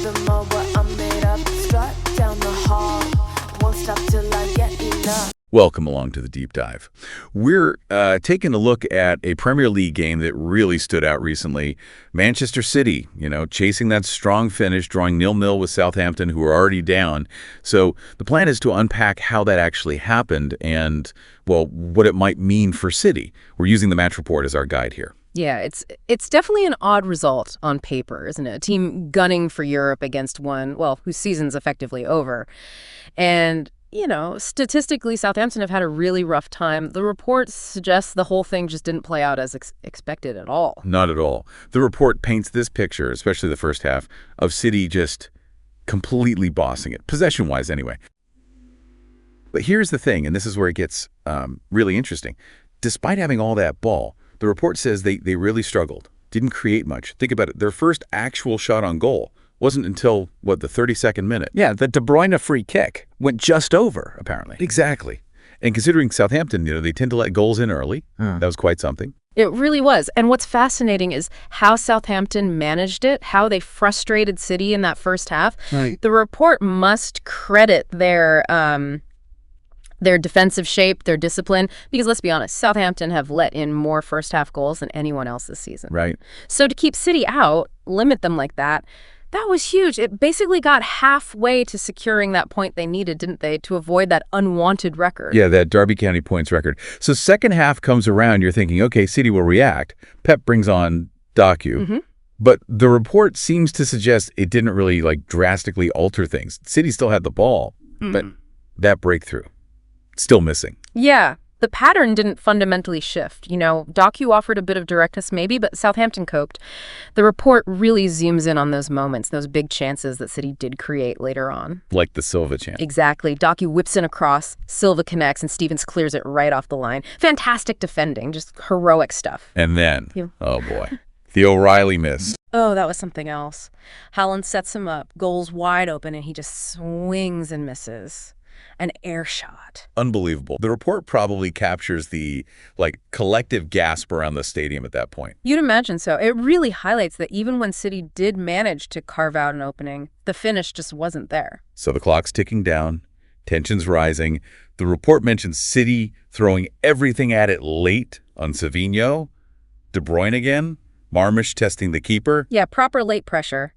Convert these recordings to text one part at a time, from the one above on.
them all what I'm made up. Strut down the hall, won't stop till I get enough. Welcome along to the Deep Dive. We're taking a look at a Premier League game that really stood out recently. Manchester City, chasing that strong finish, drawing 0-0 with Southampton, who are already down. So the plan is to unpack how that actually happened and, well, what it might mean for City. We're using the match report as our guide here. Yeah, it's definitely an odd result on paper, isn't it? A team gunning for Europe against one, well, whose season's effectively over. And statistically, Southampton have had a really rough time. The report suggests the whole thing just didn't play out as expected at all. Not at all. The report paints this picture, especially the first half, of City just completely bossing it, possession-wise anyway. But here's the thing, and this is where it gets really interesting. Despite having all that ball, the report says they really struggled, didn't create much. Think about it. Their first actual shot on goal wasn't until, the 32nd minute. Yeah, the De Bruyne free kick went just over, apparently. Exactly. And considering Southampton, they tend to let goals in early. That was quite something. It really was. And what's fascinating is how Southampton managed it, how they frustrated City in that first half. Right. The report must credit their defensive shape, their discipline, because let's be honest, Southampton have let in more first-half goals than anyone else this season. Right. So to keep City out, limit them like that was huge. It basically got halfway to securing that point they needed, didn't they, to avoid that unwanted record. Yeah, that Derby County points record. So second half comes around, you're thinking, okay, City will react. Pep brings on Doku. But the report seems to suggest it didn't really, drastically alter things. City still had the ball, but that breakthrough, still missing. Yeah. The pattern didn't fundamentally shift. Doku offered a bit of directness maybe, but Southampton coped. The report really zooms in on those moments, those big chances that City did create later on. Like the Silva chance. Exactly. Doku whips in a cross, Silva connects, and Stevens clears it right off the line. Fantastic defending, just heroic stuff. And then, oh boy, the O'Reilly miss. Oh, that was something else. Haaland sets him up, goal's wide open, and he just swings and misses. An air shot. Unbelievable. The report probably captures the, collective gasp around the stadium at that point. You'd imagine so. It really highlights that even when City did manage to carve out an opening, the finish just wasn't there. So the clock's ticking down, tension's rising. The report mentions City throwing everything at it late on Savinho, De Bruyne again, Marmish testing the keeper. Yeah, proper late pressure.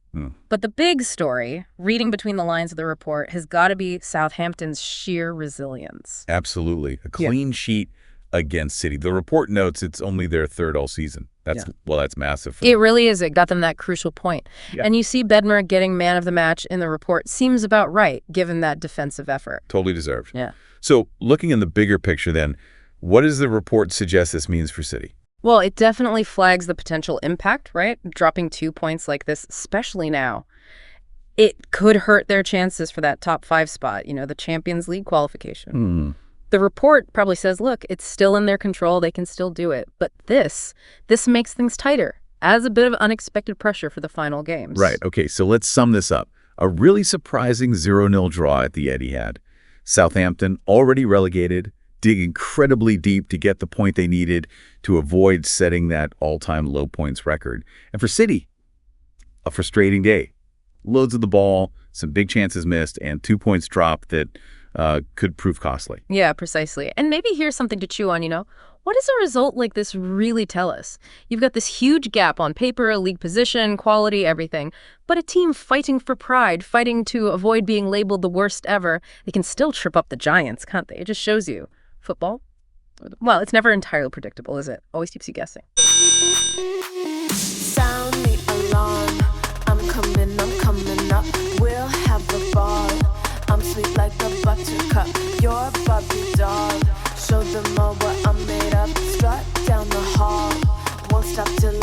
But the big story, reading between the lines of the report, has got to be Southampton's sheer resilience. Absolutely. A clean sheet against City. The report notes it's only their third all season. That's massive. It really is. It got them that crucial point. Yeah. And you see Bedmer getting man of the match in the report seems about right, given that defensive effort. Totally deserved. Yeah. So looking in the bigger picture then, what does the report suggest this means for City? Well, it definitely flags the potential impact, right? Dropping 2 points like this, especially now, it could hurt their chances for that top 5 spot, the Champions League qualification. The report probably says, look, it's still in their control. They can still do it. But this makes things tighter, adds a bit of unexpected pressure for the final games. Right. Okay, so let's sum this up. A really surprising 0-0 draw at the Etihad. Southampton already relegated, dig incredibly deep to get the point they needed to avoid setting that all-time low points record. And for City, a frustrating day. Loads of the ball, some big chances missed, and 2 points dropped that could prove costly. Yeah, precisely. And maybe here's something to chew on, What does a result like this really tell us? You've got this huge gap on paper, league position, quality, everything. But a team fighting for pride, fighting to avoid being labeled the worst ever, they can still trip up the giants, can't they? It just shows you. Football? Well, it's never entirely predictable, is it? Always keeps you guessing. Sound the alarm. I'm coming up. We'll have the ball. I'm sweet like a buttercup. You're a Barbie doll. Show them all what I'm made up. Strut down the hall. Won't stop till